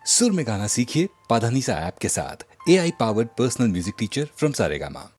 सुर में गाना सीखिए पाधानीसा ऐप के साथ। AI powered personal music teacher from Saregama.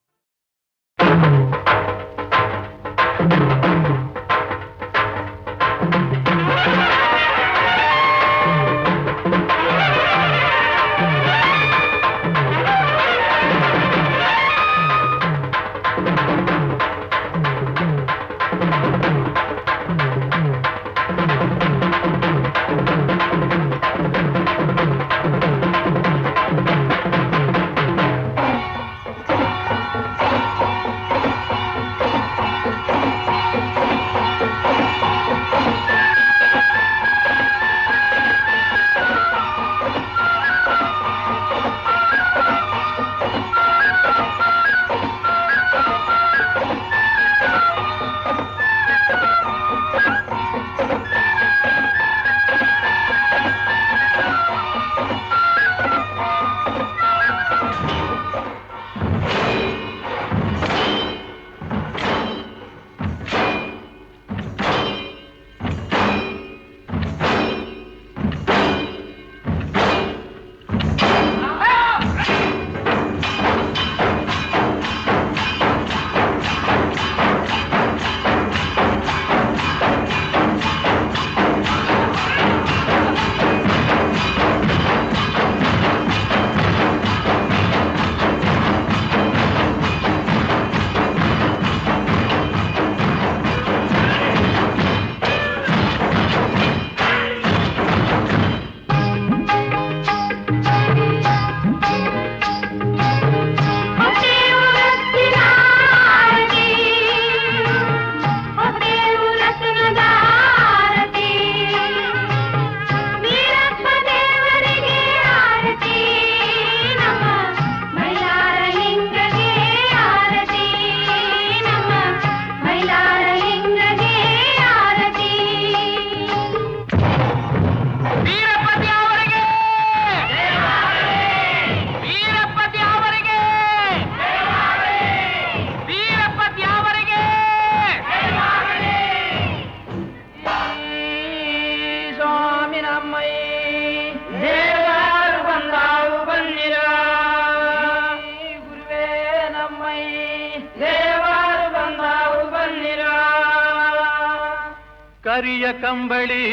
ಕರಿಯ ಕಂಬಳಿ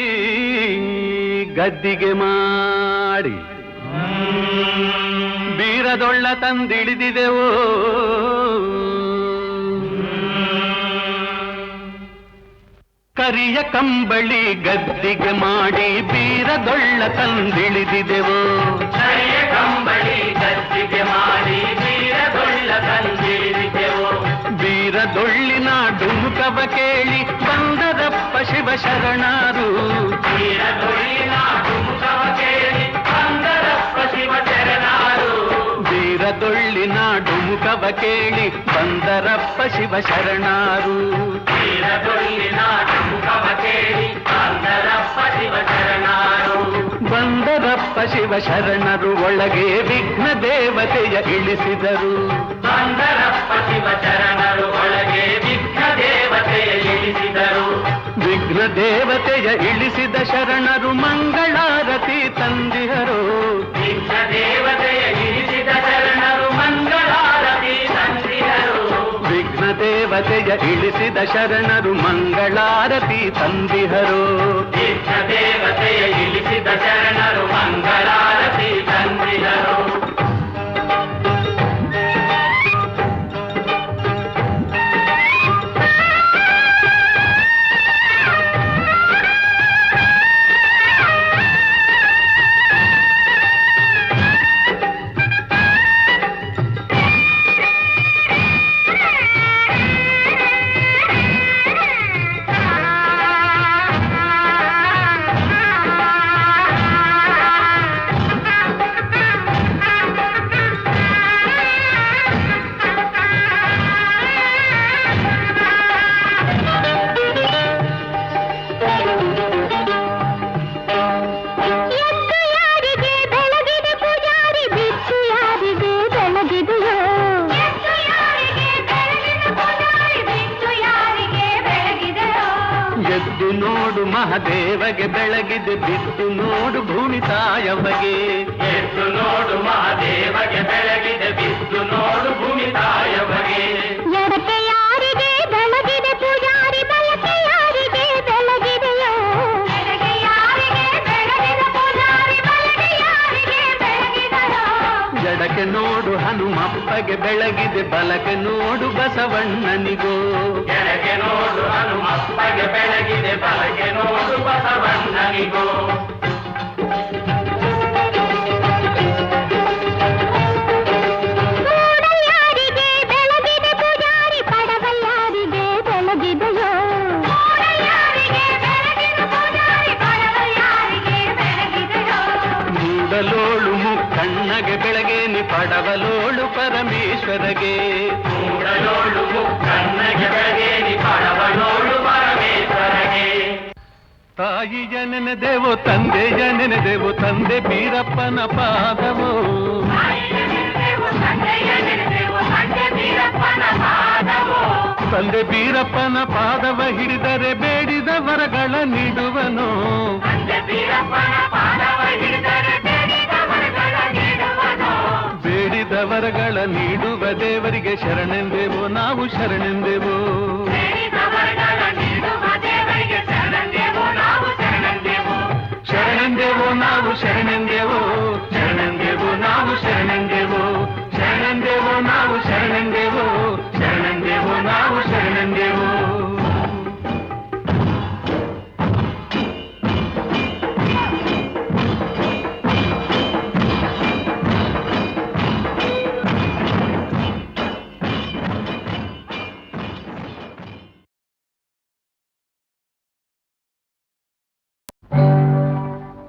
ಗದ್ದಿಗೆ ಮಾಡಿ ಬೀರದೊಳ್ಳ ತಂದಿಳಿದಿದೆವೋ. ಕರಿಯ ಕಂಬಳಿ ಗದ್ದಿಗೆ ಮಾಡಿ ಬೀರದೊಳ್ಳ ತಂದಿಳಿದಿದೆವೋ. ಕರಿಯ ಕಂಬಳಿ ಗದ್ದಿಗೆ ಮಾಡಿ ಬೀರದೊಳ್ಳ ತಂದಿಳಿದಿದೆವೋ. ಬೀರದೊಳ್ಳಿನ ಡುಮುಕವ ಕೇಳಿ ಬಂದರಪ್ಪ ಶಿವ ಶರಣರು. ಬೀರದೊಳ್ಳಿನ ಡುಮುಕವ ಕೇಳಿ ಬಂದರಪ್ಪ ಶಿವ ಶರಣರು. ಬೀರದೊಳ್ಳಿನ ಡುಮುಕವ ಕೇಳಿ ಬಂದರಪ್ಪ ಶಿವ ಶರಣರು. ಬೀರದೊಳ್ಳಿನ ಡುಮುಕವ ಕೇಳಿ ಬಂದರಪ್ಪ ಶಿವ ಶರಣರು. ಬಂದರಪ್ಪ ಶಿವ ಶರಣರು ಒಳಗೆ ವಿಘ್ನ ದೇವತೆಯ ಇಳಿಸಿದರು. ಬಂದರಪ್ಪ ಶಿವ ಶರಣರು ಒಳಗೆ ವಿಘ್ನ ದೇವತೆಯ ಇಳಿಸಿದರು. ವಿಘ್ನ ದೇವತೆಯ ಇಳಿಸಿದ ಶರಣರು ಮಂಗಳಾರತಿ ತಂದಿಹರು. ವಿಘ್ನ ದೇವತೆಯ ಇಳಿಸಿದ ಶರಣರು ಮಂಗಳಾರತಿ ತಂದಿಹರು. ವಿಘ್ನ ದೇವತೆಯ ಇಳಿಸಿದ ಶರಣರು ಮಂಗಳಾರತಿ ತಂದಿಹರು. ವಿಘ್ನ ದೇವತೆಯ ಇಳಿಸಿದ ಶರಣರು ಮಂಗಳಾರತಿ ತಂದಿಹರು. ಮಹಾದೇವಗೆ ಬೆಳಗಿದೆ ಬಿದ್ದು ನೋಡು ಭೂಮಿ ತಾಯವಗೆ. ಎದ್ದು ನೋಡು ಮಹಾದೇವಗೆ ಬೆಳಗಿದೆ ಬಿದ್ದು ನೋಡು ಭೂಮಿ ತಾಯವಗೆ. ಎಡಕ್ಕೆ ಯಾರಿಗೆ ಬೆಳಗಿದೆ ಪೂಜಾರಿ ಬಲಕ್ಕೆ ಯಾರಿಗೆ ಬೆಳಗಿದೆಯೋ. ಎಡಕ್ಕೆ ಯಾರಿಗೆ ಬೆಳಗಿದೆ ಪೂಜಾರಿ ಬಲಕ್ಕೆ ಯಾರಿಗೆ ಬೆಳಗಿದೆಯೋ. ಎಡಕ್ಕೆ ನೋಡು ಹನುಮಪ್ಪಗೆ ಬೆಳಗಿದೆ ಬಲಕ್ಕೆ ನೋಡು ಬಸವಣ್ಣನಿಗೋ. ಎಡಕ್ಕೆ ನೋಡು ಹನುಮಪ್ಪಗೆ ಬೆಳಗಿದೆ ಬಲಕ್ಕೆ ನೋಡು ಬಸವಣ್ಣನಿಗೋ. ಮೂಡಲ್ಯಾರಿಗೆ ಬೆಳಗಿದೆ ಪೂಜಾರಿ ಪಡವಲ್ಯಾರಿಗೆ ಬೆಳಗಿದೆಯೋ. ಮೂಡಲ್ಯಾರಿಗೆ ಬೆಳಗಿದೆ ಪೂಜಾರಿ ಪಡವಲ್ಯಾರಿಗೆ ಬೆಳಗಿದೆಯೋ. ಮೂಡಲೋಳು ಮುಕ್ಕಣ್ಣಗೆ ಬೆಳಗೇನಿ ಪಡವಲೋಳು ಪರಮೇಶ್ವರಗೆ. ಮೂಡಲೋಳು ಮುಕ್ಕಣ್ಣಗೆ ಬೆಳಗೇನಿ ಪಡವಲೋಳು ಪರಮೇಶ್ವರಗೆ. ತಾಯಿಯ ನೆನೆದೆವು ತಂದೆಯ ನೆನೆದೆವು ತಂದೆ ಬೀರಪ್ಪನ ಪಾದವು. ತಂದೆ ಬೀರಪ್ಪನ ಪಾದವ ಹಿಡಿದರೆ ಬೇಡಿದ ವರಗಳ ನೀಡುವನು. ಬೇಡಿದ ವರಗಳ ನೀಡುವ ದೇವರಿಗೆ ಶರಣೆಂದೆವು ನಾವು ಶರಣೆಂದೆವು. ಶರಣೆಂದೆವು ನಾವು ಶರಣೆಂದೆವು ಶರಣೆಂದೆವು ನಾವು ಶರಣೆಂದೆವು ಶರಣೆಂದೆವು ನಾವು ಶರಣೆಂದೆವು ಶರಣೆಂದೆವು ನಾವು ಶರಣೆಂದೆವು.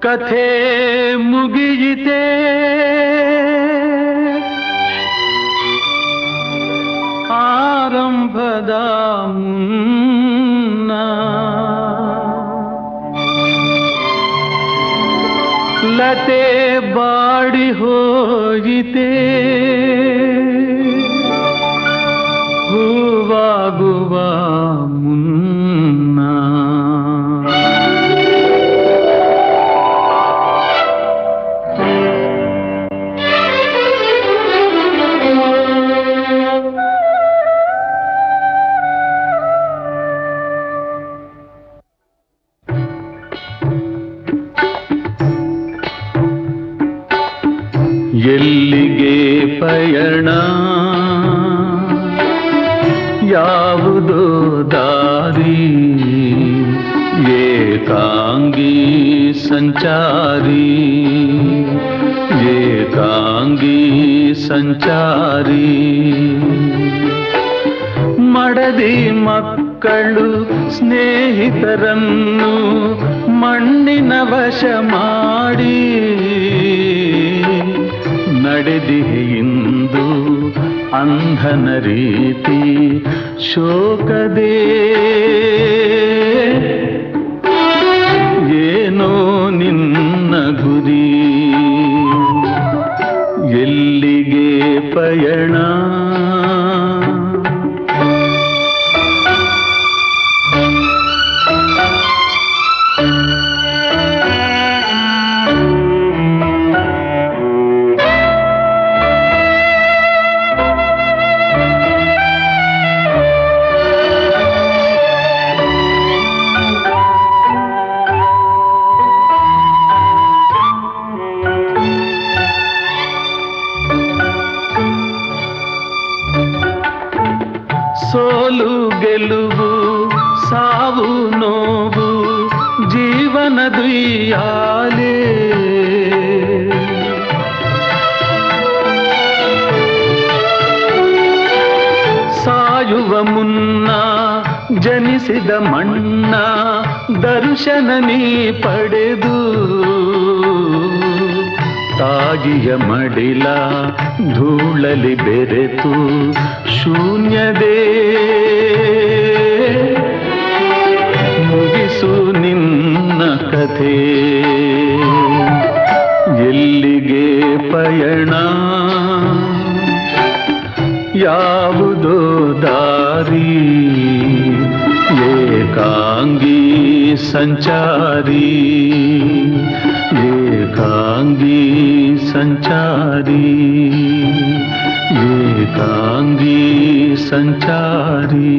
ಕಥೆ ಮುಗಿಯಿತೆ ಆರಂಭದ ಮುನ್ನ ಲತೆ ಬಾಡಿ ಹೋಯಿತೆ ಹೂವಾಗುವ ಮುನ್ನ. ಎಲ್ಲಿಗೆ ಪಯಣ ಯಾವುದೋ ದಾರಿ ಏಕಾಂಗಿ ಸಂಚಾರಿ ಏಕಾಂಗಿ ಸಂಚಾರಿ. ಮಡದಿ ಮಕ್ಕಳು ಸ್ನೇಹಿತರನ್ನು ಮಣ್ಣಿನ ವಶ ಮಾಡಿ ನಡೆದಿಹೆಯಿಂದು ಅಂಧನ ರೀತಿ ಶೋಕದೇ. ಏನೋ ನಿನ್ನ ಗುರಿ ಎಲ್ಲಿಗೆ ಪಯಣ. ಸೋಲು ಗೆಲುವು ಸಾವು ನೋವು ಜೀವನದುಯ್ಯಾಲೆ. ಸಾಯುವ ಮುನ್ನ ಜನಿಸಿದ ಮಣ್ಣ ದರ್ಶನ ನೀ ಪಡೆದು ತಾಗಿಯ ಮಡಿಲ ಧೂಳಲಿ ಬೆರೆತು ಶೂನ್ಯದೇ ಮುಗಿಸು ನಿನ್ನ ಕಥೆ ಎಲ್ಲಿಗೆ ಪಯಣ ಯಾವುದೋ ದಾರಿ ಏಕಾಂಗಿ ಸಂಚಾರಿ ಏಕಾಂಗಿ ಸಂಚಾರಿ ಏಕಾಂಗಿ ಸಂಚಾರಿ.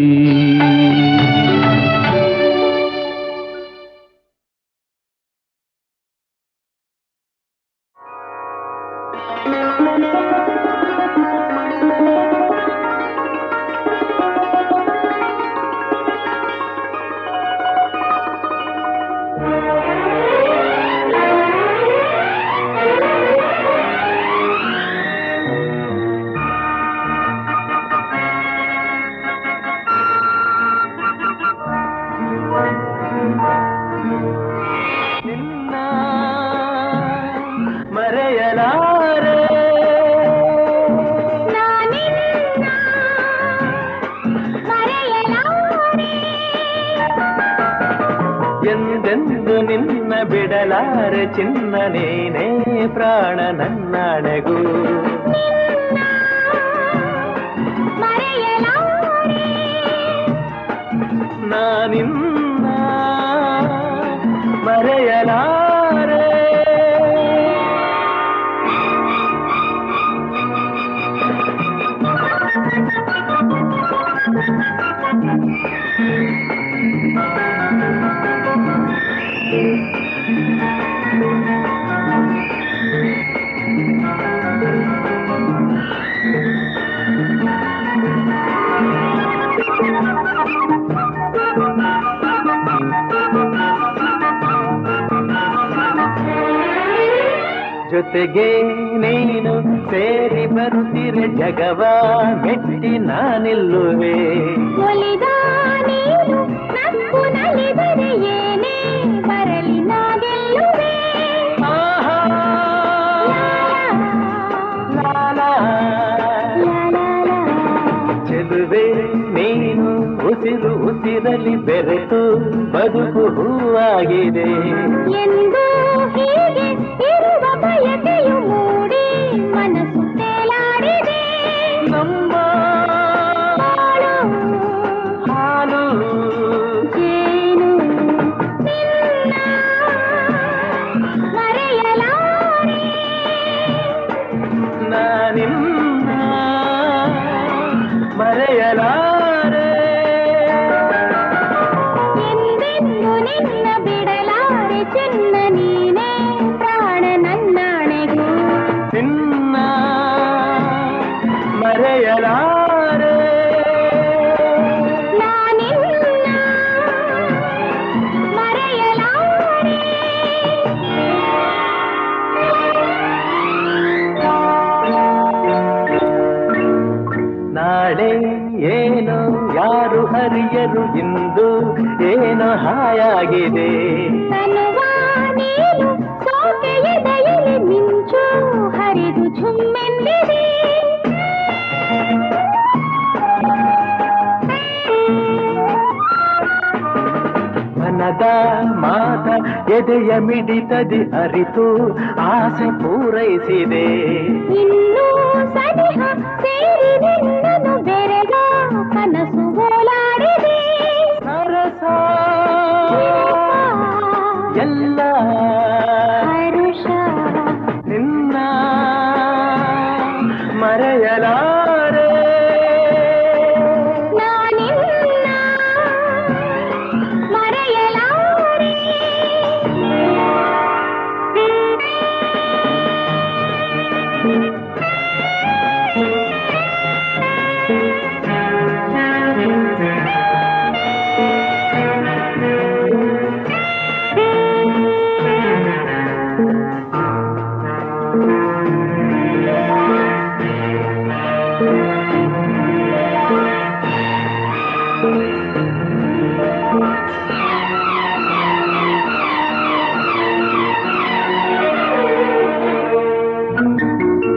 ಎಂದೆಂದು ನಿನ್ನ ಬಿಡಲಾರೆ ಚಿನ್ನ ನೀನೇ ಪ್ರಾಣ ನನ್ನಣೆಗೂ. ನಾನಿನ್ನ ಮರೆಯಲಾರೆ. ಜೊತೆಗೆ ನೀನು ಸೇರಿ ಬರುತ್ತಿರೆ ಜಗವ ಮೆಟ್ಟಿ ನಾನಿಲ್ಲುವೆ. ಒಲಿದ ನೀನು ನಕ್ಕು ನಲಿದರೆ ಏನೇ ಬರಲಿ ನಾ ಗೆಲ್ಲುವೆ. ಚೆಲುವೆ ನೀನು ಉಸಿರು ಉಸಿರಲಿ ಬೆರೆತು ಬದುಕು ಹೂವಾಗಿದೆ. ಎಂದು ಹೀಗೆ ಇರುವ ಬಯಕೆಯು ಮೂಡಿ ಮನಸ್ಸು ತೇಲಾಡಿದೆ. ನಮ್ಮ ಹಾಲು ಜೇನು ನಿನ್ನ ಮರೆಯಲಾರೆ. ನಾನಿನ್ನ ಮರೆಯಲಾರೆ. ಎಂದೆಂದು ನಿನ್ನ ಬಿಡಲಾರೆ ಚಿನ್ನ ನೀನೇ ಪ್ರಾಣ ನನ್ನಣೆಗೂ. ನಿನ್ನ ಮರೆಯಲಾರೆ. ನಾನಿನ್ನ ಮರೆಯಲಾರೆ. ನಾಳೆ ಏನು ಯಾರು ಹರಿಯರು ಇಂದು ಏನೋ ಹಾಯಾಗಿದೆ. ತನುವ ನೀನು ಸೋಕೆ ಎದೆಯಲ್ಲಿ ಮಿಂಚು ಹರಿದು ಝುಮ್ಮೆಂದಿದೆ. ಮನದ ಮಾತ ಎದೆಯ ಮಿಡಿತದಿ ಅರಿತು ಆಸೆ ಪೂರೈಸಿದೆ. ಇನ್ನೂ ಸನಿಹ ಸೇರಿ ನಿನ್ನನು ಬೆರೆಗ ಕನಸು ಓಲಾಡಿದೆ. ಸರಸ ಎಲ್ಲ ಹರುಷ ನಿನ್ನ ಮರೆಯಲಾರೆ. ನಾನಿನ್ನ ಮರೆಯಲಾರೆ.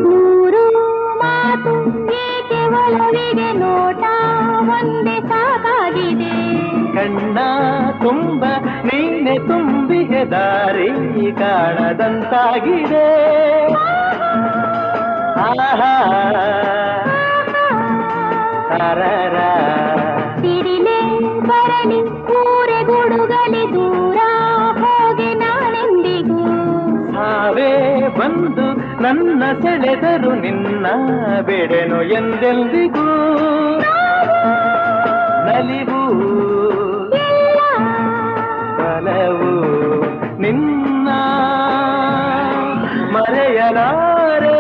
ನೂರು ಮಾತು ಏಕೆ ಒಲವಿಗೆ ನೋಟ ಒಂದೇ ಸಾಕಾಗಿದೆ. ಕಣ್ಣ ತುಂಬ ನೀನೆ ತುಂಬಿಗೆ ದಾರಿ ಕಾಣದಂತಾಗಿದೆ. ಆಹಾ ತರರ ಸಿಡಿಲೆ ಬರಲಿ ಊರೆ ಗುಡುಗಲಿ ದೂರ ಬಂದು ನನ್ನ ಸೆಳೆದರು ನಿನ್ನ ಬೇಡೆನು ಎಂದೆಂದಿಗೂ ನಲಿವು ಬಲವು ನಿನ್ನ ಮರೆಯಲಾರೆ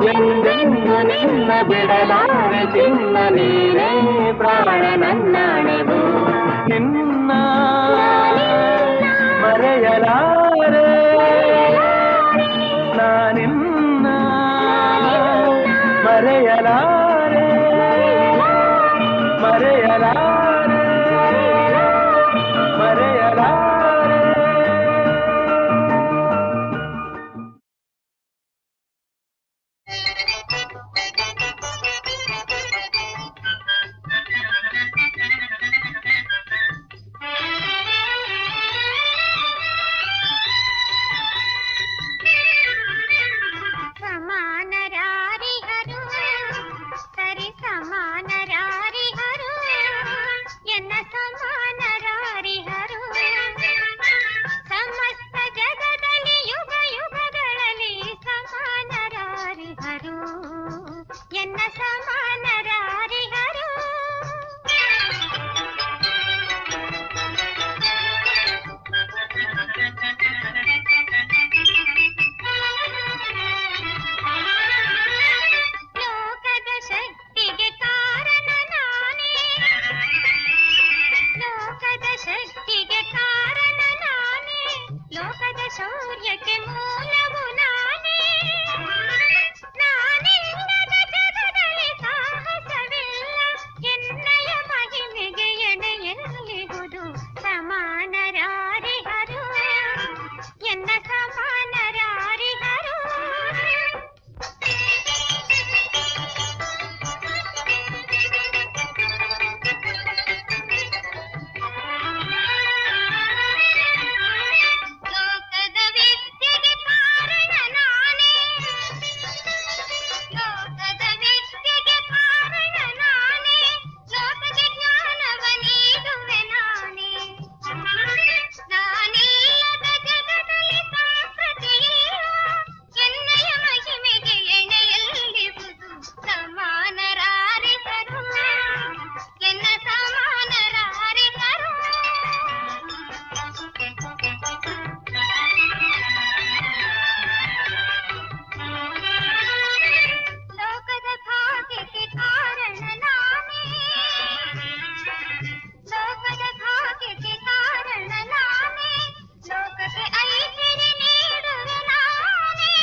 ಎಂದೆಂದು ನಿನ್ನ ಬಿಡಲಾರೆ ಚಿನ್ನ ನೀನೇ ಪ್ರಾಣ ನನ್ನಾಣೆವು ನಿನ್ನ ಮರೆಯಲಾರೆ ನಾನಿನ್ನ ಮರೆಯಲಾರೆ ಮರೆಯಲಾರೆ ಮರೆಯಲಾರೆ. ಸಮಾನರಾರಿಹರು ಸರಿ ಸಮಾನರಾರಿಹರು ಎನ್ನ ಸಮಾನರಾರಿಹರು ಸಮಸ್ತ ಜಗದಲ್ಲಿ ಯುಗ ಯುಗಗಳಲ್ಲಿ ಸಮಾನರಾರಿಹರು ಎನ್ನ ಸಮಾನರಾರಿಹರು ಲೋಕದ ಶಕ್ತಿಗೆ ಕಾರಣ ನಾನೇ ಲೋಕದ ಶಕ್ತಿಗೆ ಕಾರಣ ನಾನೇ ಲೋಕದ ಶೌರ್ಯಕ್ಕೆ ಮೂಲವು ನಾನೇ ನಾನಿಲ್ಲದ ಜಗದಲ್ಲಿ ಸಾಹಸವಿಲ್ಲ ಎನ್ನಯ ಮಹಿಮೆಗೆ ಎಣೆಯಲ್ಲಿಹುದು ಸಮಾನರಾರಿಹರು ಎನ್ನ ಸಮಾನರಾರಿಹರು ಲೋಕದ ವಿದ್ಯೆಗೆ ಕಾರಣ ನಾನೇ ಲೋಕದ ವಿದ್ಯೆಗೆ ಕಾರಣ ನಾನೇ ಲೋಕಕ್ಕೆ ಜ್ಞಾನವ ನೀಡುವೆ ನಾನೇ ನಾನಿಲ್ಲದ ಜಗದಲ್ಲಿ ಸಂಸ್ಕೃತಿ ಇಲ್ಲ ಎನ್ನಯ ಮಹಿಮೆಗೆ ಎಣೆಯಲ್ಲಿಹುದು ಸಮಾನರಾರಿಹರು ಎನ್ನ ಸಮಾನರಾರಿಹರು ಲೋಕದ ಭಾಗ್ಯಕ್ಕೆ ಕಾರಣ ನಾನೇ ಲೋಕದ ಭಾಗ್ಯಕ್ಕೆ ಕಾರಣ ನಾನೇ ಲೋಕಕ್ಕೆ ಐಶ್ವರ್ಯ ನೀಡುವೆ ನಾನೇ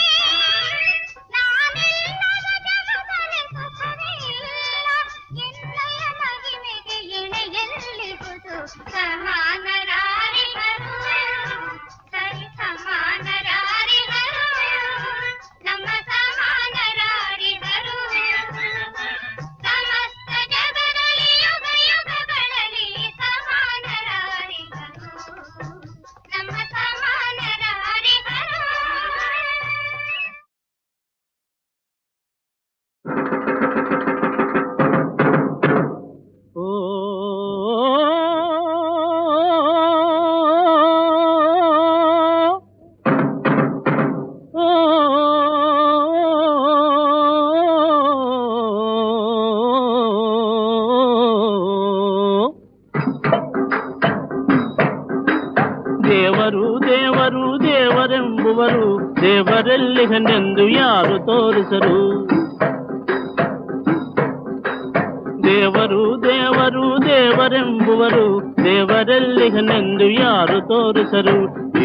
ನಾನಿಲ್ಲದ ಜಗದಲ್ಲಿ ಸುಖವೇ ಇಲ್ಲ ಎನ್ನಯ ಮಹಿಮೆಗೆ ಎಣೆಯಲ್ಲಿಹುದು ಸಮಾನರಾರಿಹರು ಸರಿ ಸಮಾನರಾರಿಹರು ನಮ್ಮ ಸಮಾನರಾರಿಹರು ಸಮಸ್ತ ಜಗದಲ್ಲಿ ಯುಗ ಯುಗಗಳಲ್ಲಿ ಸಮಾನರಾರಿಹರು ನಮ್ಮ ಸಮಾನರಾರಿಹರು. ಓ ದೇವರು ದೇವರು ದೇವರೆಂಬುವರು ದೇವರೆಲ್ಲಿಗನೆಂದು ಯಾರು ತೋರಿಸರು ದೇವರು ದೇವರು ದೇವರೆಂಬುವರು ದೇವರೆಲ್ಲಿಗನೆಂದು ಯಾರು ತೋರಿಸರು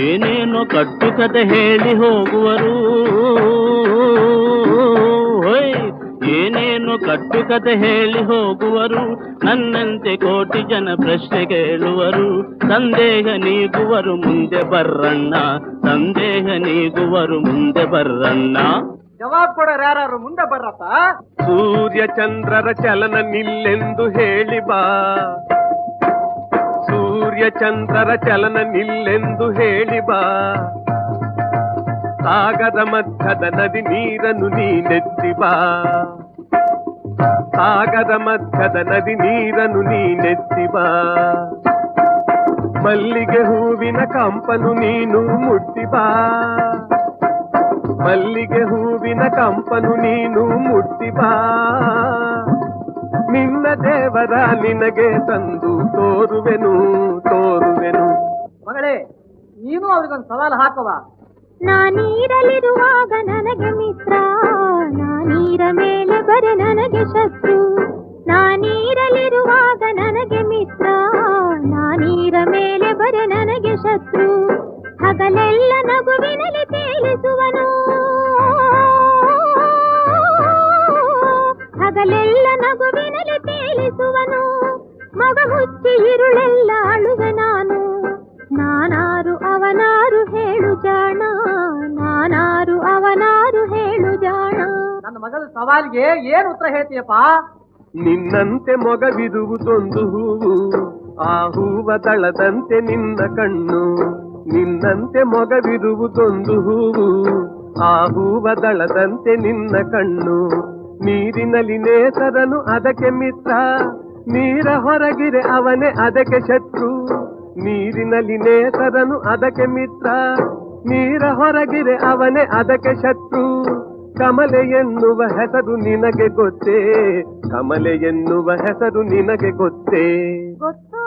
ಏನೇನೋ ಕಟ್ಟುಕತೆ ಹೇಳಿ ಹೋಗುವರು ಹೊಯ್ ಏನೇನೋ ಕಟ್ಟುಕತೆ ಹೇಳಿ ಹೋಗುವರು ನನ್ನಂತೆ ಕೋಟಿ ಜನ ಪ್ರಶ್ನೆ ಕೇಳುವರು ಸಂದೇಹ ನೀಗುವರು ಮುಂದೆ ಬರ್ರಣ್ಣ ಸಂದೇಹ ನೀಗುವರು ಮುಂದೆ ಬರ್ರಣ್ಣ ಜವಾಬ್ ಕೊಡೋರು ಯಾರು ಮುಂದೆ ಬರ್ರಪ್ಪ. ಸೂರ್ಯ ಚಂದ್ರರ ಚಲನ ನಿಲ್ಲೆಂದು ಹೇಳಿ ಬಾ ಸೂರ್ಯ ಚಂದ್ರರ ಚಲನ ನಿಲ್ಲೆಂದು ಹೇಳಿ ಬಾ ಸಾಗರ ಮಧ್ಯದ ನದಿ ನೀರನ್ನು ನೀನೆತ್ತಿ ಬಾ ಸಾಗರ ಮಧ್ಯದ ನದಿ ನೀರನ್ನು ನೀನೆತ್ತಿ ಬಾ. ಮಲ್ಲಿಗೆ ಹೂವಿನ ಕಂಪನು ನೀನು ಮುಟ್ಟಿ ಬಾ. ಮಲ್ಲಿಗೆ ಹೂವಿನ ಕಂಪನು ನೀನು ಮುಟ್ಟಿ ಬಾ. ನಿನ್ನ ದೇವರ ನಿನಗೆ ತಂದು ತೋರುವೆನು ತೋರುವೆನು. ಮಗಳೇ, ನೀನು ಅವ್ರಿಗೊಂದು ಸವಾಲು ಹಾಕುವ. ನಾನೀರಲಿರುವಾಗ ನನಗೆ ಮಿತ್ರ, ನಾನೀರ ಮೇಲೆ ಬರೆ ನನಗೆ ಶತ್ರು. ನಾನೀರಲಿರುವಾಗ ನನಗೆ ಮಿತ್ರ, ನಾನೀರ ಮೇಲೆ ಬರೆ ನನಗೆ ಶತ್ರು. ಹಗಲೆಲ್ಲ ನಗುವಿನಲ್ಲಿ ತೇಲಿಸುವನು, ಹಗಲೆಲ್ಲ ನಗುವಿನಲ್ಲಿ ತೇಲಿಸುವನು. ಮಗ ಮುಚ್ಚಿ ಇರುಳೆಲ್ಲ ಅಳುವೆ ನಾನು. ನಾನಾರು ಅವನಾರು ಹೇಳು ಜಾಣ, ನಾನಾರು ಅವನಾರು ಹೇಳು ಜಾಣ. ನನ್ನ ಮಗಳ ಸವಾಲಿಗೆ ಏನು ಉತ್ತರ ಹೇಳ್ತೀಯಪ್ಪ? ನಿನ್ನಂತೆ ಮೊಗವಿರುವುದೊಂದು ಹೂವು, ಆ ಹೂವ ದಳದಂತೆ ನಿನ್ನ ಕಣ್ಣು. ನಿನ್ನಂತೆ ಮೊಗವಿರುವುದೊಂದು ಹೂವು, ಆ ಹೂವ ದಳದಂತೆ ನಿನ್ನ ಕಣ್ಣು. ನೀರಿನಲ್ಲಿ ನೇಸರನು ಅದಕ್ಕೆ ಮಿತ್ರ, ನೀರ ಹೊರಗಿರೆ ಅವನೇ ಅದಕ್ಕೆ ಶತ್ರು. ನೀರಿನಲ್ಲಿ ನೇಸರನು ಅದಕ್ಕೆ ಮಿತ್ರ, ನೀರ ಹೊರಗಿರೆ ಅವನೇ ಅದಕ್ಕೆ ಶತ್ರು. ಕಮಲೆ ಎನ್ನುವ ಹೆಸರು ನಿನಗೆ ಗೊತ್ತೇ, ಕಮಲೆ ಎನ್ನುವ ಹೆಸರು ನಿನಗೆ ಗೊತ್ತೇ? ಗೊತ್ತು.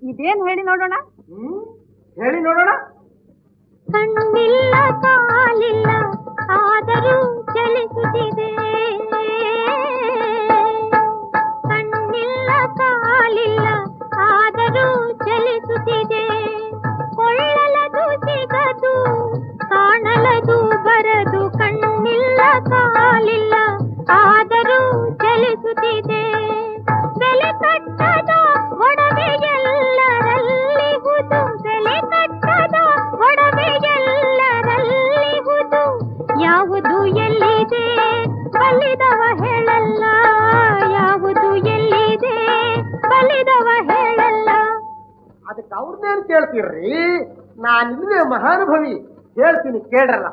ಇದೇನ್ ಹೇಳಿ ನೋಡೋಣ. ಹೇಳಿ ನೋಡೋಣ. ಕಣ್ಣಿಲ್ಲ ಕಾಲಿಲ್ಲ ಆದರೂ ಚಲಿಸುತ್ತಿದೆ, ಕಣ್ಣಿಲ್ಲ ಕಾಲಿಲ್ಲ ಆದರೂ ಚಲಿಸುತ್ತಿದೆ. ಕೊಳ್ಳಲದು ಸಿಗದು ಕಾಣಲದು ಬರದು, ಕಣ್ಣಿಲ್ಲ ಕಾಲಿಲ್ಲ ಆದರೂ ಚಲಿಸುತ್ತಿದೆ. ಬೆಲೆ ಕಟ್ಟದ ಒಡವೆ ಎಲ್ಲರಲ್ಲಿಹುದು, ಬೆಲೆ ಕಟ್ಟದ ಒಡವೆ ಎಲ್ಲರಲ್ಲಿಹುದು. ಯಾವುದು ಎಲ್ಲಿದೆ ಬಲ್ಲಿದವ ಹೇಳಲ್ಲ, ಯಾವುದು ಎಲ್ಲಿದೆ ಬಲ್ಲಿದವ ಹೇಳಲ್ಲ. ಅದಕ್ಕೆ ಅವ್ರನ್ನೇನು ಕೇಳ್ತೀರ್ರಿ? ನಾನಿಲ್ವೇ ಮಹಾನುಭವಿ, ಹೇಳ್ತೀನಿ ಕೇಳ್ರಲ್ಲ.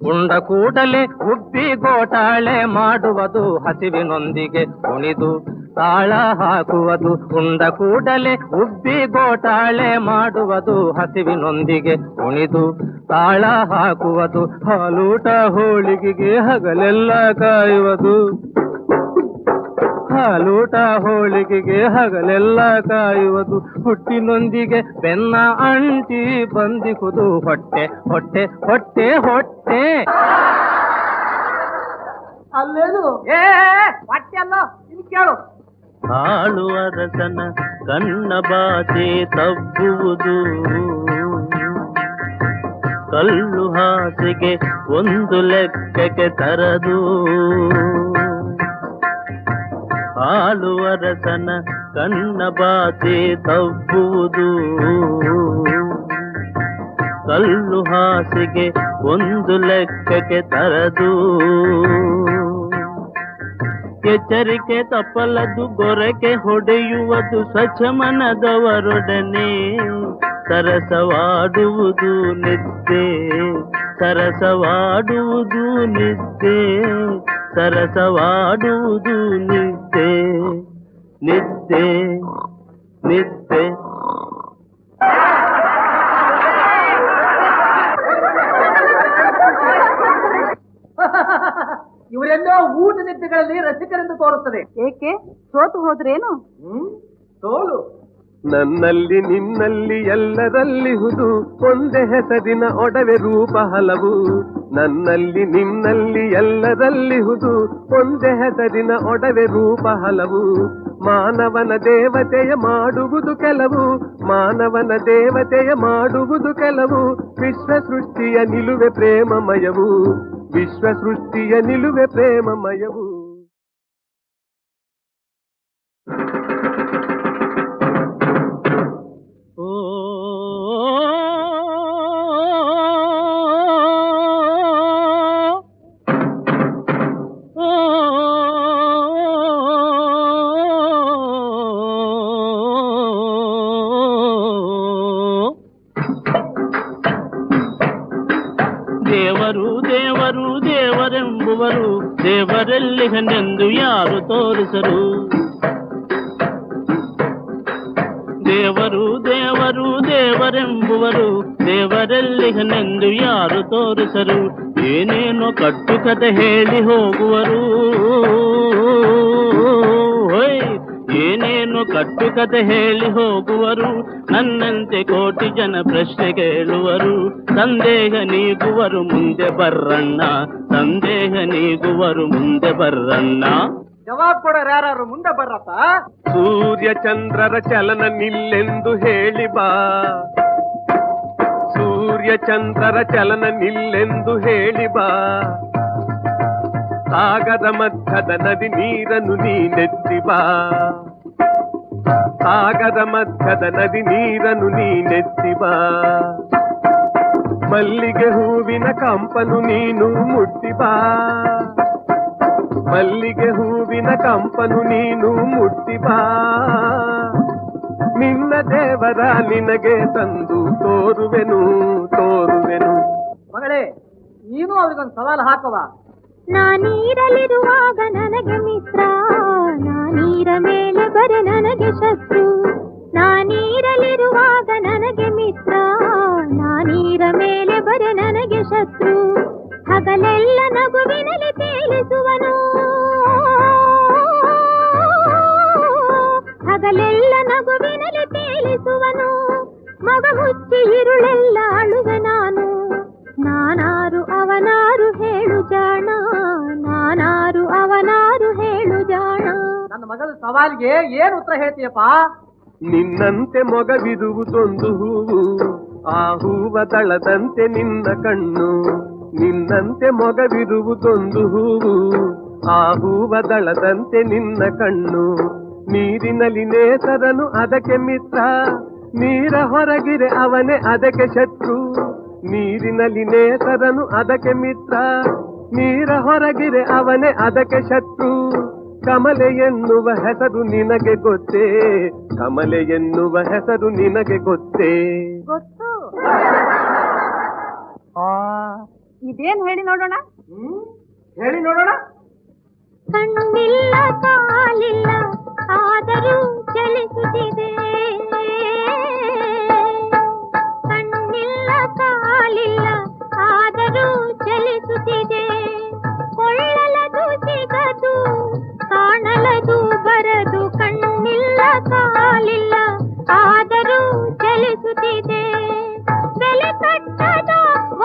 ಉಂಡ ಕೂಡಲೇ ಉಬ್ಬಿ ಗೋಟಾಳೆ ಮಾಡುವುದು, ಹಸಿವಿನೊಂದಿಗೆ ಕುಣಿದು ತಾಳ ಹಾಕುವುದು. ಉಂಡ ಕೂಡಲೇ ಉಬ್ಬಿ ಗೋಟಾಳೆ ಮಾಡುವುದು, ಹಸಿವಿನೊಂದಿಗೆ ಕುಣಿದು ತಾಳ ಹಾಕುವುದು. ಹಾಲೂಟ ಹೋಳಿಗೆಗೆ ಹಗಲೆಲ್ಲ ಕಾಯುವುದು, ಹಾಲೂಟ ಹೋಳಿಗೆಗೆ ಹಗಲೆಲ್ಲ ಕಾಯುವುದು. ಹುಟ್ಟಿನೊಂದಿಗೆ ಬೆನ್ನ ಅಂಟಿ ಬಂದಿಹುದು, ಹೊಟ್ಟೆ ಹೊಟ್ಟೆ ಹೊಟ್ಟೆ ಹೊಟ್ಟೆ. ಅಲ್ಲೇನು ಹೊಟ್ಟೆ ಅಲ್ಲ, ಇನ್ ಕೇಳು. ಆಳುವ ರಸನ ಕಣ್ಣ ಬಾಚೆ ತಬ್ಬುವುದು, ಕಲ್ಲು ಹಾಸಿಗೆ ಒಂದು ಲೆಕ್ಕಕ್ಕೆ ತರದು. ಆಳುವ ರಸನ ಕಣ್ಣ ಬಾಚೆ ತಬ್ಬುವುದು, ಕಲ್ಲು ಹಾಸಿಗೆ ಒಂದು ಲೆಕ್ಕಕ್ಕೆ ತರದು. ಎಚ್ಚರಿಕೆ ತಪ್ಪಲದು ಗೊರಕೆ ಹೊಡೆಯುವುದು, ಸ್ವಚ್ಛ ಮನದವರೊಡನೆ ಸರಸವಾಡುವುದು ನಿದ್ದೆ, ಸರಸವಾಡುವುದು ನಿದ್ದೆ, ಸರಸವಾಡುವುದು ನಿದ್ದೆ, ನಿದ್ದೆ ನಿದ್ದೆ. ಇವರೆಲ್ಲೋ ಊಟ ನಿದ್ದೆಗಳಲ್ಲಿ ರಸಿಕರೆಂದು ತೋರುತ್ತದೆ. ಏಕೆ ಸೋತು ಹೋದ್ರೇನು? ತೋಳು. ನನ್ನಲ್ಲಿ ನಿನ್ನಲ್ಲಿ ಎಲ್ಲರಲ್ಲಿಹುದು, ಒಂದೇ ಹೆಸರಿನ ಒಡವೆ ರೂಪ ಹಲವು. ನನ್ನಲ್ಲಿ ನಿನ್ನಲ್ಲಿ ಎಲ್ಲರಲ್ಲಿಹುದು, ಒಂದೇ ಹೆಸರಿನ ಒಡವೆ ರೂಪ ಹಲವು. ಮಾನವನ ದೇವತೆಯ ಮಾಡುವುದು ಕೆಲವು, ಮಾನವನ ದೇವತೆಯ ಮಾಡುವುದು ಕೆಲವು. ವಿಶ್ವ ಸೃಷ್ಟಿಯ ನಿಲುವೆ ಪ್ರೇಮಮಯವು, ವಿಶ್ವ ಸೃಷ್ಟಿಯ ನಿಲುವೆ ಪ್ರೇಮಮಯವು. ದೇವರು ದೇವರು ದೇವರೆಂಬ ದೇವರೆಂಬುವರು ದೇವರೆಲ್ಲಿಗನೆಂದು ಯಾರು ತೋರಿಸರು. ದೇವರು ದೇವರು ದೇವರೆಂಬುವರು ದೇವರೆಲ್ಲಿಗನೆಂದು ಯಾರು ತೋರಿಸರು. ಏನೇನೋ ಕಟ್ಟುಕತೆ ಹೇಳಿ ಹೋಗುವರು. ಏನೇನು ಕಟ್ಟುಕತೆ ಹೇಳಿ ಹೋಗುವರು. ನನ್ನಂತೆ ಕೋಟಿ ಜನ ಪ್ರಶ್ನೆ ಕೇಳುವರು. ಸಂದೇಹ ನೀಗುವರು ಮುಂದೆ ಬರ್ರಣ್ಣ, ಸಂದೇಹ ನೀಗುವರು ಮುಂದೆ ಬರ್ರಣ್ಣ. ಜವಾಬ್ ಕೊಡೋರು ಯಾರು ಮುಂದೆ ಬರ್ರಪ್ಪ. ಸೂರ್ಯ ಚಂದ್ರರ ಚಲನ ನಿಲ್ಲೆಂದು ಹೇಳಿ ಬಾ. ಸೂರ್ಯ ಚಂದ್ರರ ಚಲನ ನಿಲ್ಲೆಂದು ಹೇಳಿ ಬಾ. ಸಾಗರ ಮಧ್ಯದ ನದಿ ನೀರನ್ನು ನೀನೆತ್ತಿ ಬಾ. ಸಾಗರ ಮಧ್ಯದ ನದಿ ನೀರನ್ನು ನೀನೆತ್ತಿ ಬಾ. ಮಲ್ಲಿಗೆ ಹೂವಿನ ಕಂಪನು ನೀನು ಮುಟ್ಟಿ ಬಾ. ಮಲ್ಲಿಗೆ ಹೂವಿನ ಕಂಪನು ನೀನು ಮುಟ್ಟಿ ಬಾ. ನಿನ್ನ ದೇವರ ನಿನಗೆ ತಂದು ತೋರುವೆನು ತೋರುವೆನು. ಮಗಳೇ, ನೀನು ಅವ್ರಿಗೊಂದು ಸವಾಲು ಹಾಕುವ. ನಾನೀರಲಿರುವಾಗ ನನಗೆ ಮಿತ್ರ, ನಾನೀರ ಮೇಲೆ ಬರೆ ನನಗೆ ಶತ್ರು. ನಾನೀರಲಿರುವಾಗ ನನಗೆ ಮಿತ್ರ, ನಾನೀರ ಮೇಲೆ ಬರೆ ನನಗೆ ಶತ್ರು. ಹಗಲೆಲ್ಲ ನಗುವಿನಲ್ಲಿ ತೇಲಿಸುವನು, ಹಗಲೆಲ್ಲ ನಗುವಿನಲ್ಲಿ ತೇಲಿಸುವನು. ಮಗ ಮುಚ್ಚಿ ಇರುಳೆಲ್ಲ ಅಳುವೆ ನಾನು. ನಾನಾರು ಅವನಾರು ಹೇಳು ಜಾಣ, ನಾನಾರು ಅವನಾರು ಹೇಳು ಜಾಣ. ನನ್ನ ಮಗಳ ಸವಾಲಿಗೆ ಏನು ಉತ್ತರ ಹೇಳ್ತೀಯಪ್ಪ? ನಿನ್ನಂತೆ ಮೊಗವಿರುವುದೊಂದು ಹೂವು, ಆ ಹೂವ ದಳದಂತೆ ನಿನ್ನ ಕಣ್ಣು. ನಿನ್ನಂತೆ ಮೊಗವಿರುವುದೊಂದು ಹೂವು, ಆ ಹೂವ ದಳದಂತೆ ನಿನ್ನ ಕಣ್ಣು. ನೀರಿನಲ್ಲಿ ನೇಸರನು ಅದಕ್ಕೆ ಮಿತ್ರ, ನೀರ ಹೊರಗಿರೆ ಅವನೇ ಅದಕ್ಕೆ ಶತ್ರು. ನೀರಿನಲ್ಲಿ ನೇಸರನು ಅದಕ್ಕೆ ಮಿತ್ರ, ನೀರ ಹೊರಗಿರೆ ಅವನೇ ಅದಕ್ಕೆ ಶತ್ರು. ಕಮಲೆ ಎನ್ನುವ ಹೆಸರು ನಿನಗೆ ಗೊತ್ತೇ, ಕಮಲೆ ಎನ್ನುವ ಹೆಸರು ನಿನಗೆ ಗೊತ್ತೇ? ಗೊತ್ತು. ಇದೇನ್ ಹೇಳಿ ನೋಡೋಣ. ಹೇಳಿ ನೋಡೋಣ. ಕಣ್ಣಿಲ್ಲ ಕಾಲಿಲ್ಲ ಆದರೂ ಚಲಿಸುತ್ತಿದೆ, ಕಣ್ಣಿಲ್ಲ ಕಾಲಿಲ್ಲ ಆದರೂ ಚಲಿಸುತ್ತಿದೆ. ಕೊಳ್ಳಲದು ಸಿಗದು ಕಾಣಲದು ಬರದು, ಕಣ್ಣಿಲ್ಲ ಕಾಲಿಲ್ಲ ಆದರೂ ಚಲಿಸುತ್ತಿದೆ. ಬೆಲೆ ಕಟ್ಟದ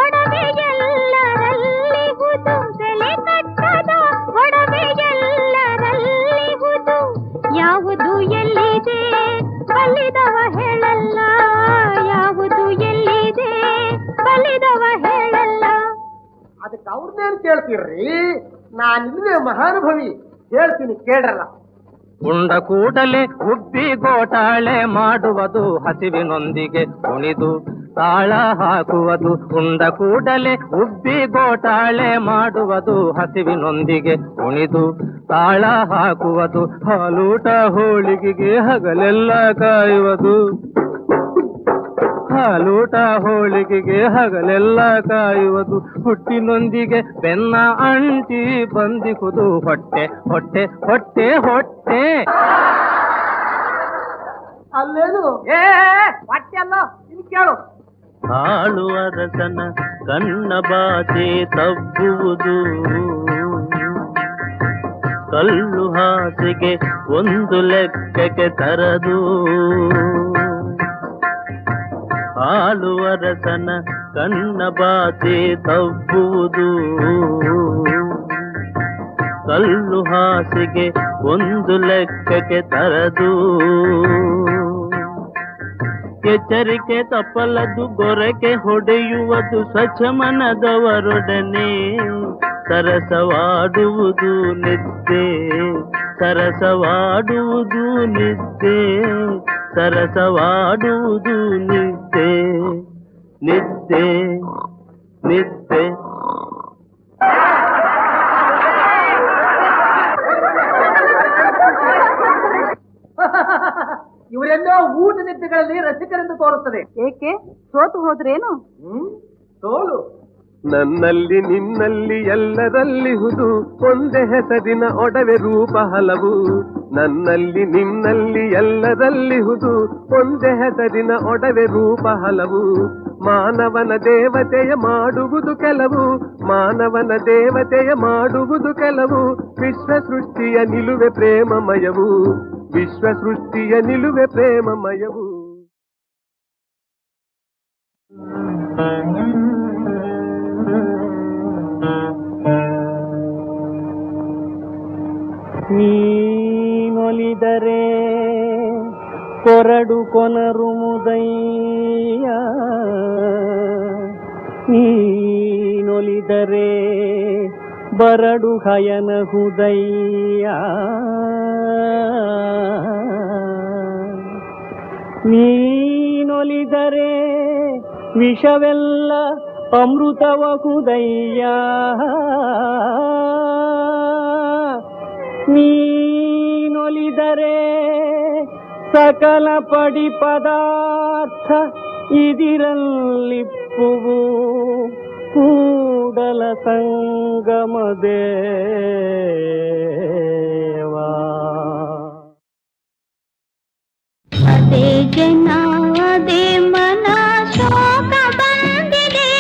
ಒಡವೆಯೆಲ್ಲರಲ್ಲಿಹುದು, ಬೆಲೆ ಕಟ್ಟದ ಒಡವೆಯೆಲ್ಲರಲ್ಲಿಹುದು. ಯಾವುದು ಎಲ್ಲಿದೆ ಬಲ್ಲಿದವ ಹೇಳಲ್ಲ, ಯಾವುದು ಎಲ್ಲಿದೆ ಬಲ್ಲಿದವ ಹೇಳಲ್ಲ. ಅದಕ್ಕೆ ಅವ್ರನ್ನೇನು ಕೇಳ್ತೀರ್ರಿ? ನಾನಿಲ್ವೇ ಮಹಾನುಭವಿ, ಹೇಳ್ತೀನಿ ಕೇಳ್ರಲ್ಲ. ಉಂಡ ಕೂಡಲೇ ಉಬ್ಬಿ ಗೋಟಾಳೆ ಮಾಡುವುದು, ಹಸಿವಿನೊಂದಿಗೆ ಕುಣಿದು ತಾಳ ಹಾಕುವುದು. ಉಂಡ ಕೂಡಲೇ ಉಬ್ಬಿ ಗೋಟಾಳೆ ಮಾಡುವುದು, ಹಸಿವಿನೊಂದಿಗೆ ಕುಣಿದು ತಾಳ ಹಾಕುವುದು. ಹಾಲೂಟ ಹೋಳಿಗೆಗೆ ಹಗಲೆಲ್ಲ ಕಾಯುವುದು, ಹಾಲೂಟ ಹೋಳಿಗೆಗೆ ಹಗಲೆಲ್ಲ ಕಾಯುವುದು. ಹುಟ್ಟಿನೊಂದಿಗೆ ಬೆನ್ನ ಅಂಟಿ ಬಂದಿಹುದು, ಹೊಟ್ಟೆ ಹೊಟ್ಟೆ ಹೊಟ್ಟೆ ಹೊಟ್ಟೆ. ಅಲ್ಲೇನು ಹೊಟ್ಟೆ ಅಲ್ಲ, ಇಲ್ಲಿ ಕೇಳು. ಹಾಳು ಅರಸನ ಕಣ್ಣ ಬಾಚೆ ತಬ್ಬುವುದು, ಕಲ್ಲು ಹಾಸಿಗೆ ಒಂದು ಲೆಕ್ಕಕ್ಕೆ ತರದು. ಹಾಲು ಅರಸನ ಕಣ್ಣ ಬಾಚೆ ತಬ್ಬುವುದು, ಕಲ್ಲು ಹಾಸಿಗೆ ಒಂದು ಲೆಕ್ಕಕ್ಕೆ ತರದು. ಎಚ್ಚರಿಕೆ ತಪ್ಪಲದು ಗೊರಕೆ ಹೊಡೆಯುವುದು, ಸ್ವಚ್ಛಮನದವರೊಡನೆ ಸರಸವಾಡುವುದು ನಿದ್ದೆ, ಸರಸವಾಡುವುದು ನಿದ್ದೆ, ಸರಸವಾಡುವುದು ನಿದ್ದೆ, ನಿದ್ದೆ ನಿದ್ದೆ. ಇವರೆಲ್ಲೋ ಊಟ ನಿದ್ದೆಗಳಲ್ಲಿ ರಸಿಕರೆಂದು ತೋರುತ್ತದೆ. ಏಕೆ ಸೋತು ಹೋದ್ರೇನು? ಸೋಲು ನನ್ನಲ್ಲಿ ನಿನ್ನಲ್ಲಿ ಎಲ್ಲರಲ್ಲಿಹುದು ಒಂದೇ ಹೆಸರಿನ ಒಡವೆ ರೂಪ ಹಲವು. ನನ್ನಲ್ಲಿ ನಿನ್ನಲ್ಲಿ ಎಲ್ಲರಲ್ಲಿಹುದು ಒಂದೇ ಹೆಸರಿನ ಒಡವೆ ರೂಪ ಹಲವು. ಮಾನವನ ದೇವತೆಯ ಮಾಡುವುದು ಕೆಲವು, ಮಾನವನ ದೇವತೆಯ ಮಾಡುವುದು ಕೆಲವು. ವಿಶ್ವ ಸೃಷ್ಟಿಯ ನಿಲುವೆ ಪ್ರೇಮಮಯವು, ವಿಶ್ವ ಸೃಷ್ಟಿಯ ನಿಲುವೆ ಪ್ರೇಮಮಯವು. ನೀನೊಲಿದರೆ ಕೊರಡು ಕೊನರು ಮುದಯ್ಯ, ನೀನೊಲಿದರೆ ಬರಡು ಹಯನ ಹುದಯ್ಯ. ನೀನೊಲಿದರೆ ವಿಷವೆಲ್ಲ ಅಮೃತವ ಹುದಯ್ಯ. ನೀನೊಲಿದರೆ ಸಕಲ ಪಡಿ ಪದಾರ್ಥ ಇದಿರಲ್ಲಿಪ್ಪುವು ಕೂಡಲ ಸಂಗಮ ದೇವಾ. ಅದೇ ಜನ ಅದೇ ಮನ ಶೋಕ ಬಂದಿದೆ,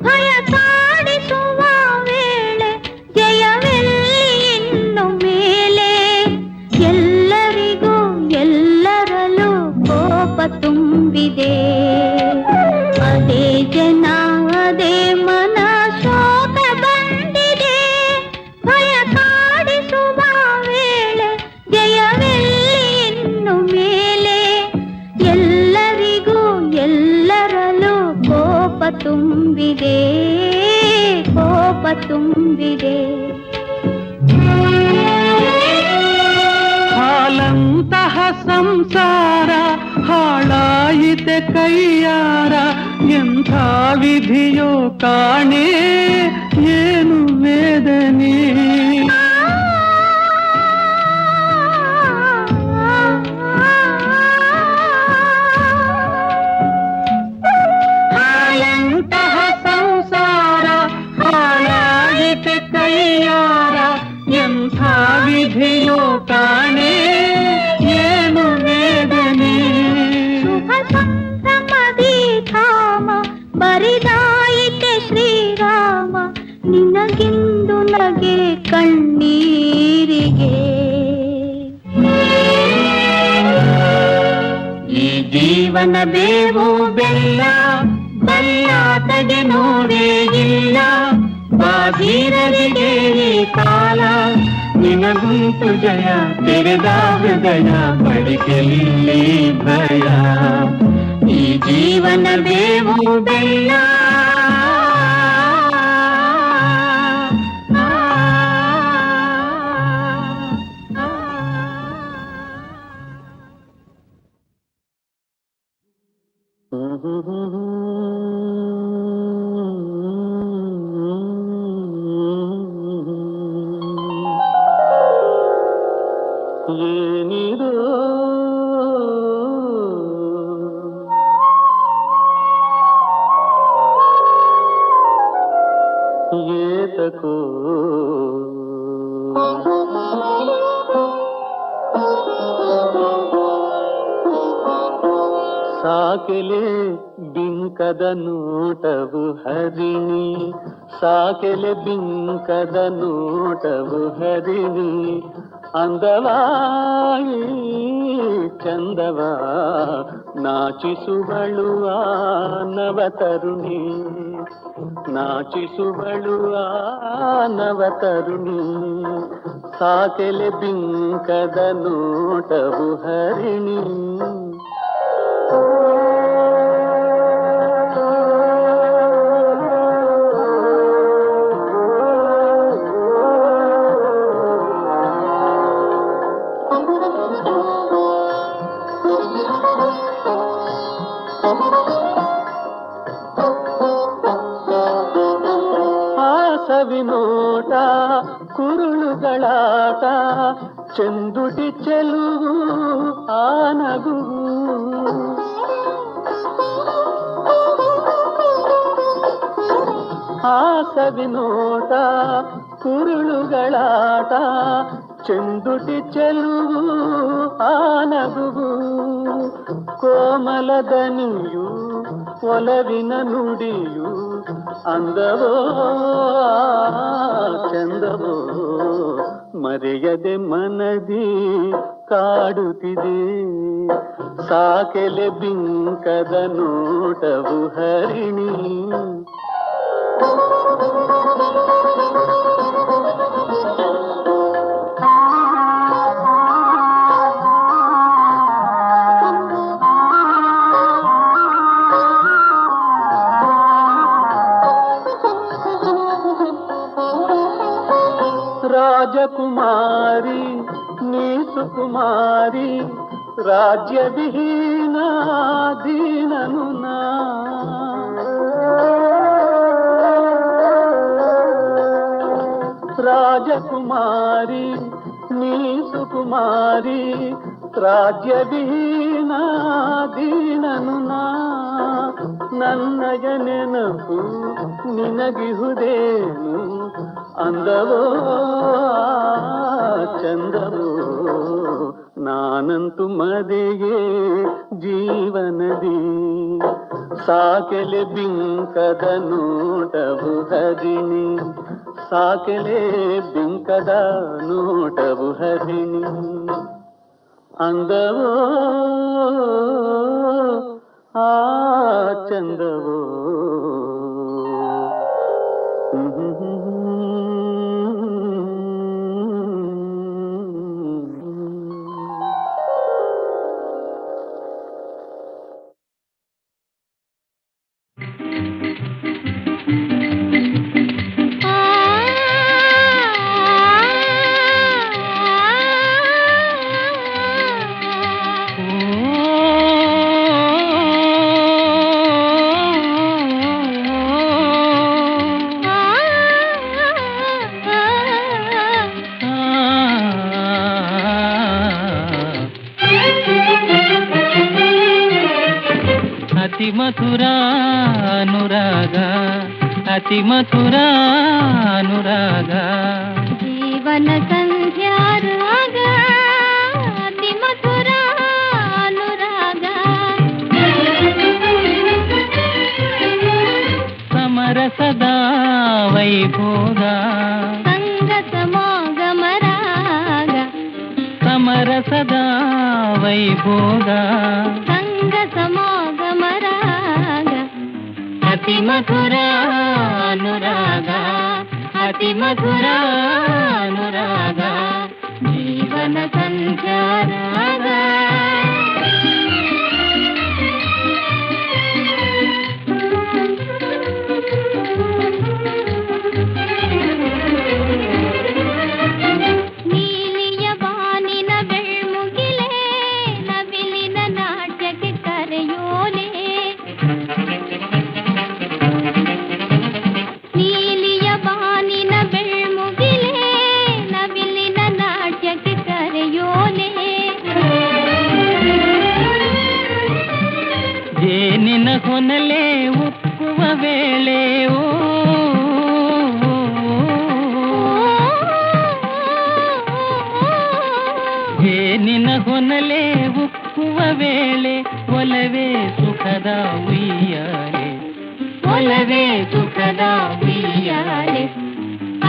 ಭಯ ಕಾಡಿಸುವ ವೇಳೆ ಜಯವೆಲ್ಲಿ ಇನ್ನು ಮೇಲೆ. ಎಲ್ಲರಿಗೂ ಎಲ್ಲರಲ್ಲೂ ಕೋಪ ತುಂಬಿದೆ, ಅದೇ ಜನ ಅದೇ ಮನ ಶೋಕ ಬಂದಿದೆ, ಭಯ ಕಾಡಿಸುವ ವೇಳೆ ಜಯವೆಲ್ಲಿ ಇನ್ನು ಮೇಲೆ. ಎಲ್ಲರಿಗೂ ಎಲ್ಲರಲ್ಲೂ ಕೋಪ ತುಂಬಿದೆ, ಕೋಪ ತುಂಬಿದೆ. ಹಾಲಂತಹ ಸಂಸಾರ ಹಾಳಾಯಿತೆ ಕೈಯಾರ, ಎಂಥ ವಿಧಿಯೋ ಕಾಣೆ ಏನು ವೇದನೆ. ಹಾಲಂತಹ ಸಂಸಾರ ಹಾಳಾಯಿತೆ ಕೈಯಾರ, ಎಂಥ ವಿಧಿಯೋ ಕಾಣೆ ಏನು ವೇದನೆ. ಶುಭ ಸಂಭ್ರಮದಿ ಧಾಮ ಬರಿದಾಯಿತೆ ಶ್ರೀರಾಮ, ನಿನಗಿಂದು ನಗೆ ಕಣ್ಣೀರಿಗೆ. ಈ ಜೀವನ ಬೇವು ಬೆಲ್ಲ ಬಲ್ಲಾತಗೆ ನೋವೇ ಇಲ್ಲ, ಬಾಧೀರರಿಗೆ ಈ ಕಾಲ ನಿನಗುಂಟು ಜಯ. ತೆರೆದ ಹೃದಯ ಬಳಿಕೆಯಲ್ಲಿ ಭಯ. ಈ ಜೀವನ ಬೇವು ಬೆಲ್ಲ ಏನಿದು ಏತಕೋ ಸಾಕೆಲೆ ಬಿಂಕದ ನೋಟವು ಹರಿಣಿ, ಸಾಕೆಲೆ ಬಿಂಕದ ನೋಟವು ಹರಿಣಿ. ಅಂದವಾಯಿ ಚಂದವ ನಾಚಿಸುವಳು ಆ ನವತರುಣಿ, ನಾಚಿಸುವಳು ಆ ನವತರುಣಿ. ಸಾಕೆಲೆ ಬಿಂಕದ ನೋಟವು ಹರಿಣಿ. ಸವಿನೋಟ ಕುರುಳುಗಳಾಟ ಚೆಂದುಟಿ ಚೆಲುವು ಆ ನಗುವು. ಆ ಸವಿನೋಟ ಕುರುಳುಗಳಾಟ ಚೆಂದುಟಿ ಚೆಲುವು ಆ ನಗುವು ಕೋಮಲ ದನಿಯು ಒಲವಿನ ನುಡಿಯು ಅಂದವೋ ಚಂದವೋ ಮರೆಯದೆ ಮನದಿ ಕಾಡುತ್ತಿದೆ ಸಾಕೆಲೆ ಬಿಂಕದ ನೋಟವು ಹರಿಣಿ ರಾಜಕುಮಾರಿ ನೀ ಸುಕುಮಾರಿ ರಾಜ್ಯ ವಿಹೀನ ದೀನನು ನಾ ರಾಜಕುಮಾರಿ ನೀ ಸುಕುಮಾರಿ ರಾಜ್ಯ ವಿಹೀನ ದೀನನು ನಾ ನನ್ನಯ ನೆನಪು ನಿನಗಿಹುದೇನು ಅಂದವೋ ಚಂದವೋ ನಾನಂತು ಮದೆಯೇ ಜೀವನದಿ ಸಾಕೆಲೆ ಬಿಂಕದ ನೋಟವು ಹರಿಣಿ ಸಾಕೆಲೆ ಬಿಂಕದ ನೋಟವು ಹರಿಣಿ ಅಂದವೋ ಆ ಚಂದವೋ ಅತಿ ಮಧುರಾನುರಾಗ ಅತಿ ಮಧುರಾನುರಾಗ ಜೀವನ ಸಂಧ್ಯಾರಾಗ ಅತಿ ಮಧುರಾನುರಾಗ ಸಮರಸದ ವೈಭೋಗ ಸಂಗ ಸಮಾಗಮರಾಗ ಸಮರಸದ ವೈಭೋಗ ಸಂಗ ಸಮಾಗಮರಾಗ ಅತಿ ಮಧುರಾನುರಾಗ ಅತಿ ಮಧುರಾನುರಾಗ ಜೀವನ ಸಂಚಾರಾಗ ನೀಲಿಯ ಬಾನಿನ ಬೆಳ್ಮುಗಿಲೇ ನವಿಲಿನ ನಾಟ್ಯಕ್ಕೆ ಕರೆಯೋಲೆ ನೀಲಿಯ ಬಾನಿನ ಬೆಳ್ಮುಗಿಲೇ ನವಿಲಿನ ನಾಟ್ಯಕ್ಕೆ ಕರೆಯೋಲೆ ಜೇನಿನ ಹೊನಲೆ ಉಕ್ಕುವ ವೇಳೆ ಓ ಜೇನಿನ ಹೊನಲೆ ಉಕ್ಕುವ ವೇಳೆ ಒಲವೇ ಸುಖದ ಉಯ್ಯಾಲೆ ಒಲವೇ ಸುಖದ ಉಯ್ಯಾಲೆ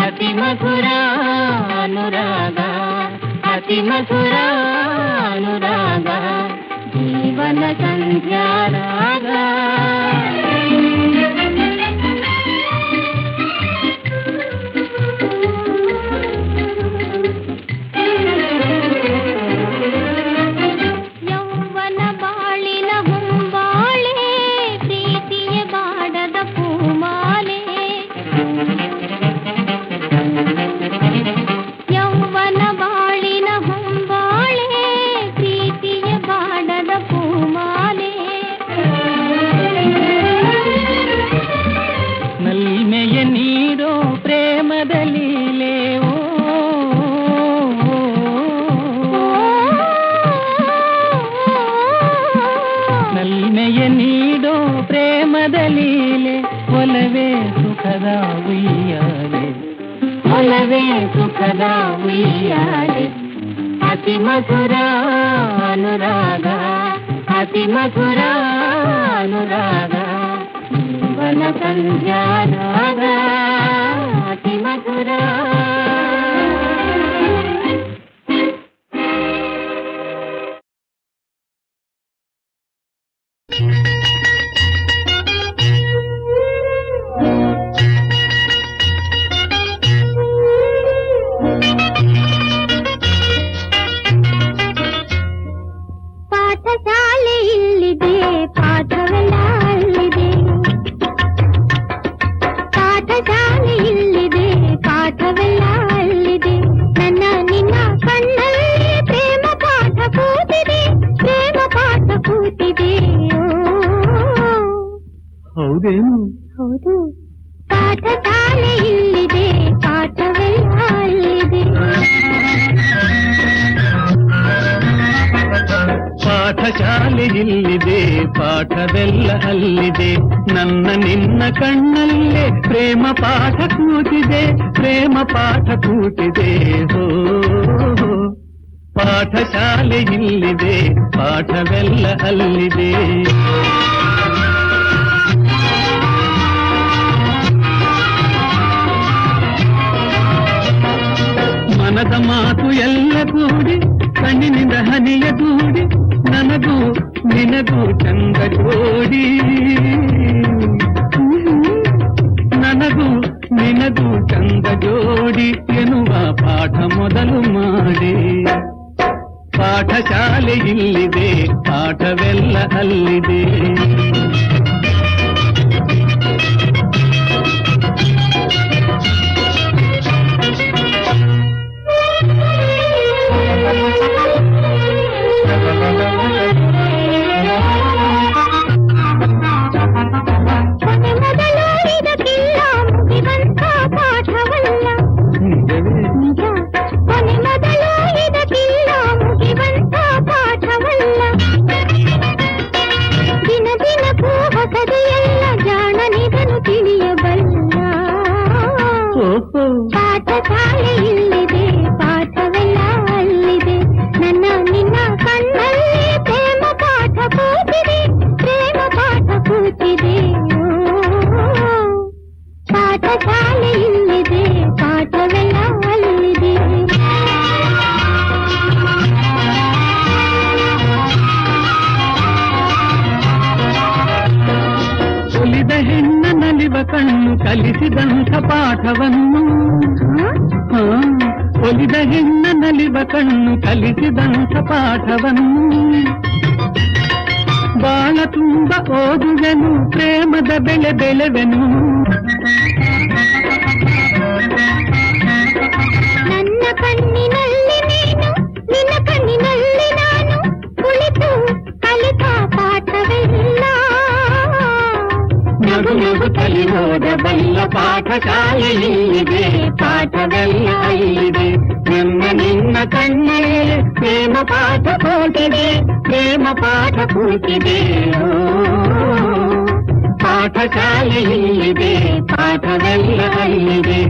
ಅತಿ ಮಧುರಾನುರಾಗ ಅತಿ ಮಧುರಾನುರಾಗ ಜೀವನ ಸಂಧ್ಯಾರಾಗ ಯೌವನ ಬಾಳಿನ ಹುಂಬಾಳೆ ಪ್ರೀತಿಯ ಬಾಡದ ಪೂಮಾಲೆ ಯೌವನ ಬಾಳಿನ ಹುಂಬಾಳೆ ಪ್ರೀತಿಯ ಬಾಡದ ಪೂಮಾಲೆ ಸುಖದ ಉಯ್ಯಾಲೆ ಅತಿ ಮಧುರ ಅನುರಾಗ ಅತಿ ಮಧುರ ಅನುರಾಗ ಜೀವನ ಸಂಧ್ಯಾ ರಾಗ ಅತಿ ಮಧುರ ಪಾಠಶಾಲೆ ಇಲ್ಲಿದೆ ಪಾಠವೆಲ್ಲ ಅಲ್ಲಿದೆ ಪಾಠಶಾಲೆ ಇಲ್ಲಿದೆ ಪಾಠವೆಲ್ಲ ಅಲ್ಲಿದೆ ನನ್ನ ನಿನ್ನ ಕಣ್ಣಲ್ಲಿ ಪ್ರೇಮ ಪಾಠ ಕೂತಿದೆ ಪ್ರೇಮ ಪಾಠ ಕೂತಿದೆ ಹೌದೇನು? ಹೌದು ಪಾಠಶಾಲೆ ಇಲ್ಲಿದೆ ಪಾಠವೆಲ್ಲ ಅಲ್ಲಿದೆ ಪಾಠಶಾಲೆ ಇಲ್ಲಿದೆ ಪಾಠವೆಲ್ಲ ಅಲ್ಲಿದೆ ನನ್ನ ನಿನ್ನ ಕಣ್ಣಲ್ಲೇ ಪ್ರೇಮ ಪಾಠ ಕೂತಿದೆ ಪ್ರೇಮ ಪಾಠ ಕೂತಿದೆ ಹೋ ಪಾಠಶಾಲೆ ಇಲ್ಲಿದೆ ಪಾಠವೆಲ್ಲ ಅಲ್ಲಿದೆ ಮನದ ಮಾತು ಎಲ್ಲ ಕೂಡಿ ಕಣ್ಣಿನಿಂದ ಹನಿಯ ದೂಡಿ ನನಗೂ ನಿನಗೂ ಚಂದ ಜೋಡಿ ನನಗೂ ನಿನಗೂ ಚಂದ ಜೋಡಿ ಎನ್ನುವ ಪಾಠ ಮೊದಲು ಮಾಡಿ ಪಾಠಶಾಲೆ ಇಲ್ಲಿದೆ ಪಾಠವೆಲ್ಲ ಅಲ್ಲಿದೆ ಕೊನೆ ಮೊದಲು ಇದಕ್ಕಿಲ್ಲ ಮುಗಿವಂತ ಪಾಠವಲ್ಲ ನಿಜ ಕೊನೆ ಮೊದಲು ಇದಕ್ಕಿಲ್ಲ ಮುಗಿವಂತ ಪಾಠವಲ್ಲ ದಿನ ದಿನಕ್ಕೂ ಹೊಸದೆಯಲ್ಲ ಜಾಣನಿದನು ತಿಳಿಯಬಲ್ಲ ಪಾಠಶಾಲೆ ಇಲ್ಲಿದೆ ಪಾಠವೆಲ್ಲ ಅಲ್ಲಿದೆ ನನ್ನ ನಿನ್ನ ಕಣ್ಣಲ್ಲಿ ಪ್ರೇಮ ಪಾಠ ಕೂತಿದೆ ಪ್ರೇಮ ಪಾಠ ಕೂತಿದೆ ಪಾಠಶಾಲೆ ಇಲ್ಲಿದೆ ಪಾಠವೆಲ್ಲ ಅಲ್ಲಿದೆ ಒಲಿದ ಹೆಣ್ಣ ನಲಿವ ಕಣ್ಣು ಕಲಿಸಿದಂಥ ಪಾಠವನ್ನು ಒಲಿದ ಹೆಣ್ಣ ನಲಿವ ಕಣ್ಣು ಕಲಿಸಿದಂಥ ಪಾಠವನ್ನು ಬಾಳ ತುಂಬ ಓದುವೆನು ಪ್ರೇಮದ ಬೆಳೆ ಬೆಳೆವೆನು ನನ್ನ ಕಣ್ಣಿನಲ್ಲಿ ನೀನು ನಿನ್ನ ಕಣ್ಣಿನಲ್ಲಿ ನಾನು ಕುಳಿತು ಕಲಿತ ಪಾಠವೆಲ್ಲ ನಗು ನಗು ತಲಿ ಓದಬಲ್ಲ ಪಾಠಶಾಲೆ ಇಲ್ಲಿದೆ ಪಾಠವೆಲ್ಲ ಇಲ್ಲಿದೆ ನನ್ನ ನಿನ್ನ ಕಣ್ಣಲ್ಲಿ ಪ್ರೇಮ ಪಾಠ ಕೂತಿದೆ ಪ್ರೇಮ ಪಾಠ ಕೂತಿದೆ ಪಾಠಶಾಲೆ ಇಲ್ಲಿದೆ ಪಾಠವೆಲ್ಲ ಇಲ್ಲಿದೆ